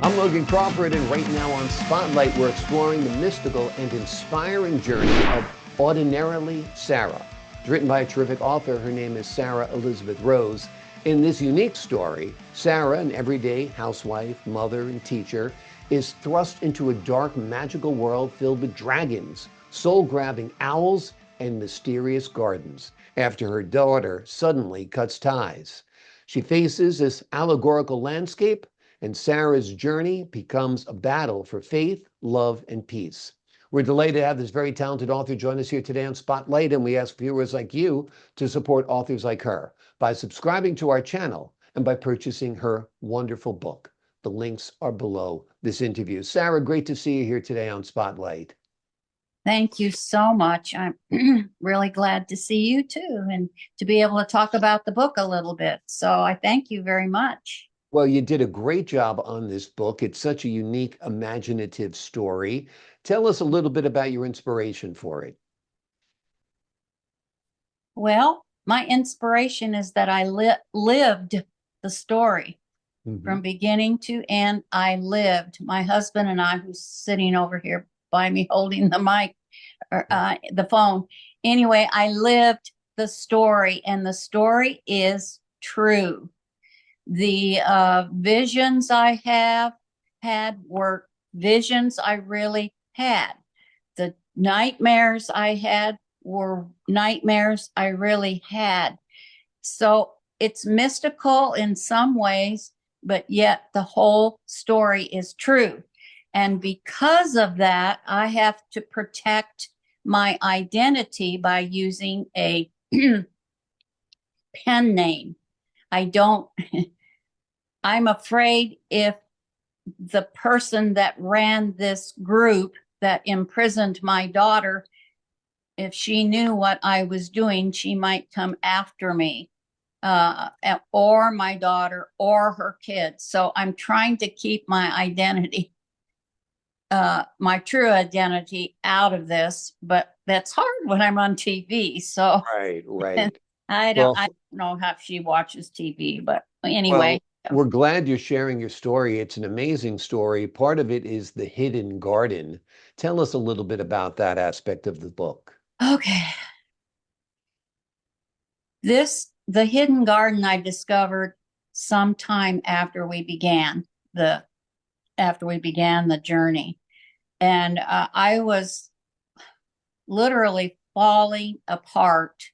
I'm Logan Crawford, and right now on Spotlight, we're exploring the mystical and inspiring journey of Ordinarily Sarah. It's written by a terrific author. Her name is Sarah Elizabeth Rose. In this unique story, Sarah, an everyday housewife, mother, and teacher, is thrust into a dark, magical world filled with dragons, soul-grabbing owls, and mysterious gardens after her daughter suddenly cuts ties. She faces this allegorical landscape, and Sarah's journey becomes a battle for faith, love, and peace. We're delighted to have this very talented author join us here today on Spotlight, and we ask viewers like you to support authors like her by subscribing to our channel and by purchasing her wonderful book. The links are below this interview. Sarah, great to see you here today on Spotlight. Thank you so much. I'm really glad to see you too, and to be able to talk about the book a little bit. So I thank you very much. Well, you did a great job on this book. It's such a unique, imaginative story. Tell us a little bit about your inspiration for it. Well, my inspiration is that I lived the story from beginning to end. I lived. My husband and I, who's sitting over here by me holding the mic or the phone. Anyway, I lived the story, and the story is true. The visions I have had were visions I really had. The nightmares I had were nightmares I really had. So it's mystical in some ways, but yet the whole story is true. And because of that, I have to protect my identity by using a pen name. I'm afraid if the person that ran this group that imprisoned my daughter, if she knew what I was doing, she might come after me, or my daughter or her kids. So I'm trying to keep my identity, my true identity out of this, but that's hard when I'm on TV. So Right. I Well, don't know how she watches TV, but well, anyway. we're glad you're sharing your story. It's an amazing story. Part of it is the hidden garden. Tell us a little bit about that aspect of the book. Okay. The hidden garden I discovered sometime after we began the journey. And I was literally falling apart.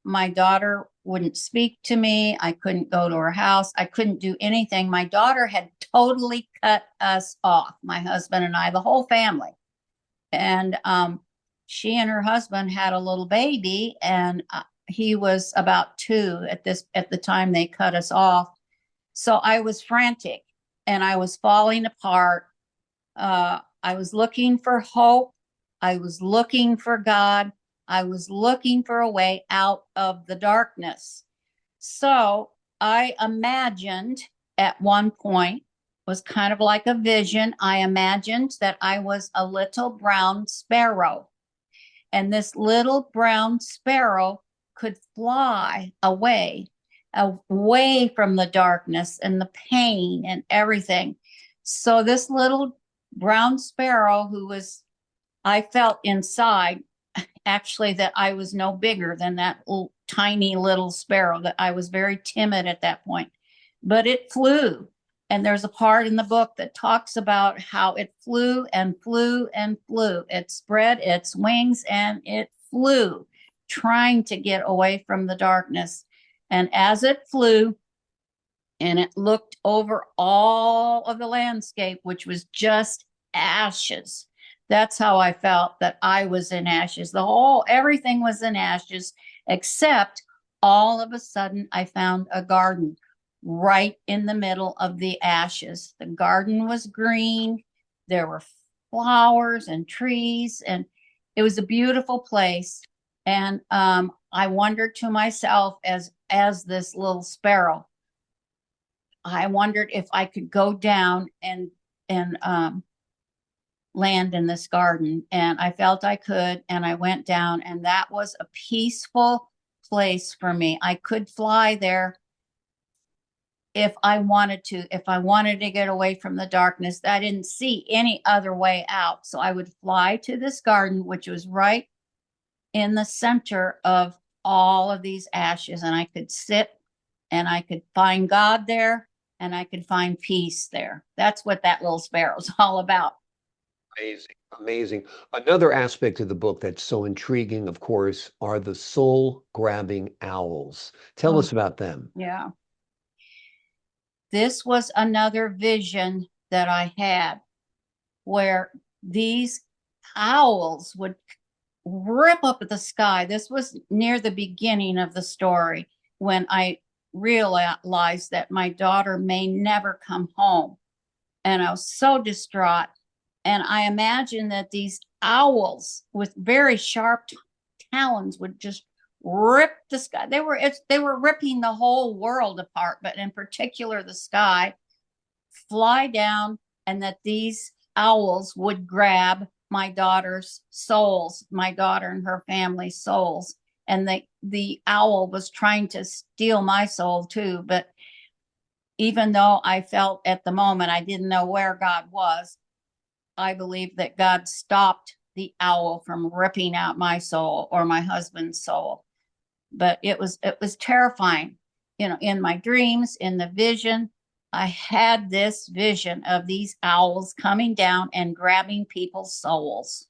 My daughter wouldn't speak to me. I couldn't go to her house. I couldn't do anything. My daughter had totally cut us off, my husband and I, the whole family. And she and her husband had a little baby, and he was about 2 at the time they cut us off. So I was frantic and I was falling apart. I was looking for hope. I was looking for God. I was looking for a way out of the darkness. So I imagined at one point, was kind of like a vision. I imagined that I was a little brown sparrow, and this little brown sparrow could fly away from the darkness and the pain and everything. So this little brown sparrow, I felt inside actually that I was no bigger than that tiny little sparrow, that I was very timid at that point, but it flew. And there's a part in the book that talks about how it flew and flew and flew. It spread its wings and it flew, trying to get away from the darkness. And as it flew, and it looked over all of the landscape, which was just ashes. That's how I felt, that I was in ashes. Everything was in ashes, except all of a sudden I found a garden right in the middle of the ashes. The garden was green. There were flowers and trees, and it was a beautiful place. And I wondered to myself, as this little sparrow, I wondered if I could go down and land in this garden. And I felt I could, and I went down, and that was a peaceful place for me. I could fly there if I wanted to get away from the darkness, I didn't see any other way out. So I would fly to this garden, which was right in the center of all of these ashes, and I could sit and I could find God there and I could find peace there. That's what that little sparrow's all about. Amazing, amazing. Another aspect of the book that's so intriguing, of course, are the soul-grabbing owls. Tell Oh, us about them. yeah. This was another vision that I had where these owls would rip up at the sky. This was near the beginning of the story when I realized that my daughter may never come home. And I was so distraught. And I imagined that these owls with very sharp talons would just rip the sky. They were ripping the whole world apart, but in particular the sky, fly down, and that these owls would grab my daughter's souls, my daughter and her family's souls. And the owl was trying to steal my soul too. But even though I felt at the moment I didn't know where God was, I believe that God stopped the owl from ripping out my soul or my husband's soul. But it was terrifying. You know, in my dreams, in the vision, I had this vision of these owls coming down and grabbing people's souls.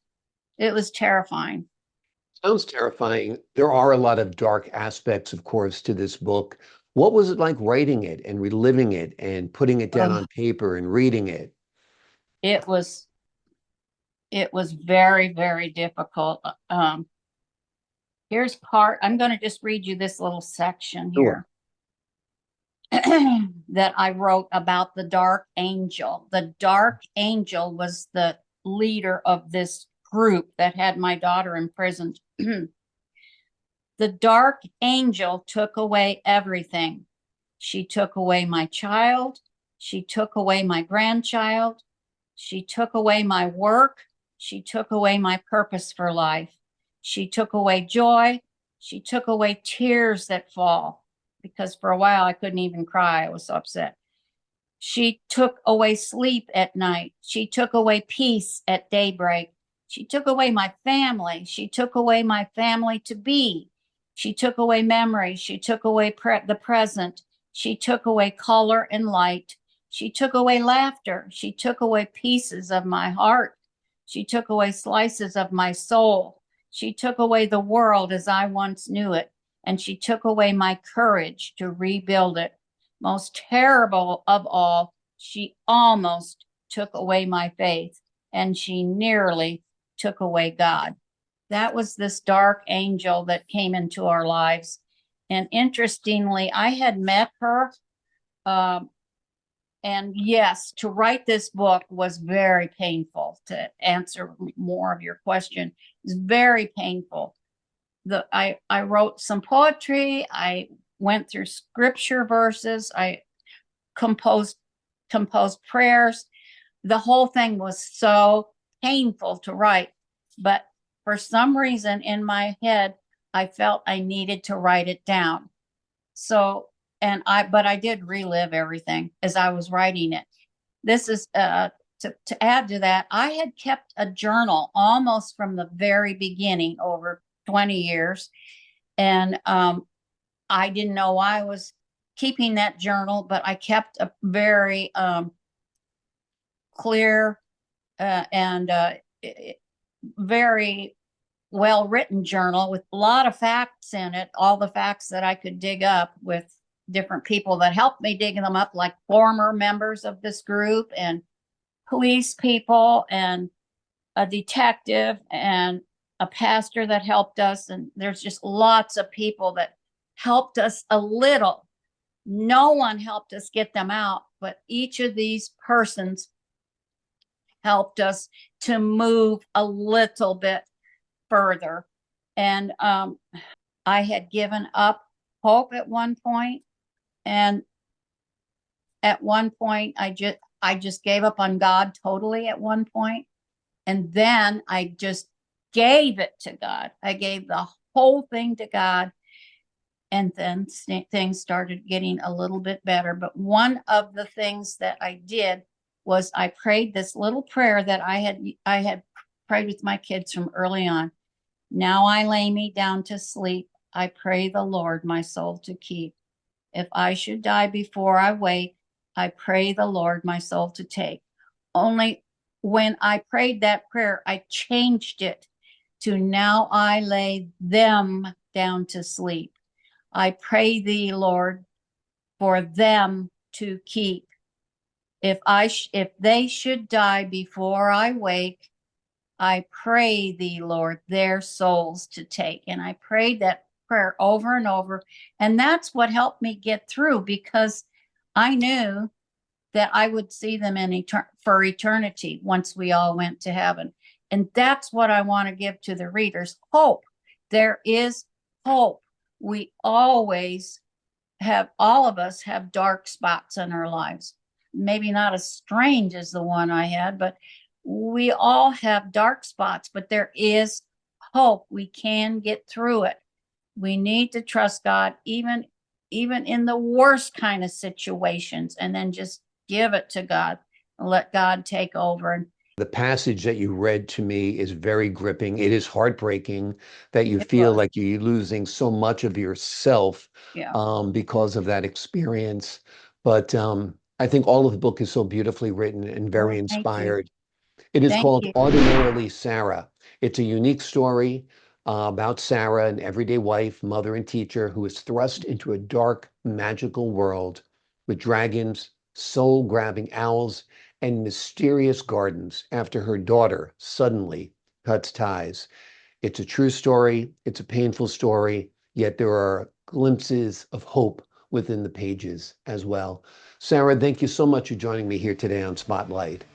It was terrifying. Sounds terrifying. There are a lot of dark aspects, of course, to this book. What was it like writing it and reliving it and putting it down Ugh, on paper and reading it? it was very, very difficult. Here's part. I'm going to just read you this little section Sure. here that I wrote about the dark angel. The dark angel was the leader of this group that had my daughter imprisoned. The dark angel took away everything. She took away my child. She took away my grandchild. She took away my work. She took away my purpose for life. She took away joy. She took away tears that fall, because for a while I couldn't even cry. I was so upset. She took away sleep at night. She took away peace at daybreak. She took away my family. She took away my family to be. She took away memory. She took away the present. She took away color and light. She took away laughter. She took away pieces of my heart. She took away slices of my soul. She took away the world as I once knew it, and she took away my courage to rebuild it. Most terrible of all, she almost took away my faith, and she nearly took away God. That was this dark angel that came into our lives. And interestingly, I had met her. And yes, to write this book was very painful. To answer more of your question, it's very painful. I wrote some poetry. I went through scripture verses. I composed prayers. The whole thing was so painful to write, but for some reason in my head, I felt I needed to write it down. So, but I did relive everything as I was writing it. This is to add to that, I had kept a journal almost from the very beginning, over 20 years, and I didn't know why I was keeping that journal, but I kept a very clear and very well written journal with a lot of facts in it, all the facts that I could dig up with different people that helped me dig them up, like former members of this group and police people and a detective and a pastor that helped us. And there's just lots of people that helped us a little. No one helped us get them out, but each of these persons helped us to move a little bit further. And I had given up hope at one point, and at one point I just gave up on God totally at one point, and then I just gave it to God. I gave the whole thing to God, And then things started getting a little bit better. But one of the things that I did was I prayed this little prayer that I had prayed with my kids from early on. Now I lay me down to sleep. I pray the Lord my soul to keep. If I should die before I wake, I pray the Lord my soul to take. Only when I prayed that prayer, I changed it to now I lay them down to sleep. I pray thee, Lord, for them to keep. If they should die before I wake, I pray thee, Lord, their souls to take. And I prayed that prayer over and over. And that's what helped me get through, because I knew that I would see them for eternity once we all went to heaven. And that's what I want to give to the readers. Hope. There is hope. We always have, all of us have dark spots in our lives. Maybe not as strange as the one I had, but we all have dark spots, but there is hope. We can get through it. We need to trust God, even in the worst kind of situations, and then just give it to God and let God take over. The passage that you read to me is very gripping. It is heartbreaking that you It feel was. like you're losing so much of yourself Yeah. because of that experience. But I think all of the book is so beautifully written and very Oh, thank you. inspired. It is Thank called you. Ordinarily Sarah. It's a unique story about Sarah, an everyday wife, mother, and teacher who is thrust into a dark, magical world with dragons, soul-grabbing owls, and mysterious gardens after her daughter suddenly cuts ties. It's a true story. It's a painful story, yet there are glimpses of hope within the pages as well. Sarah, thank you so much for joining me here today on Spotlight.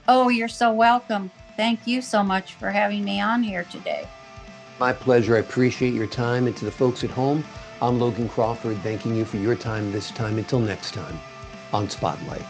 Oh, you're so welcome. Thank you so much for having me on here today. My pleasure. I appreciate your time. And to the folks at home, I'm Logan Crawford, thanking you for your time this time. Until next time on Spotlight.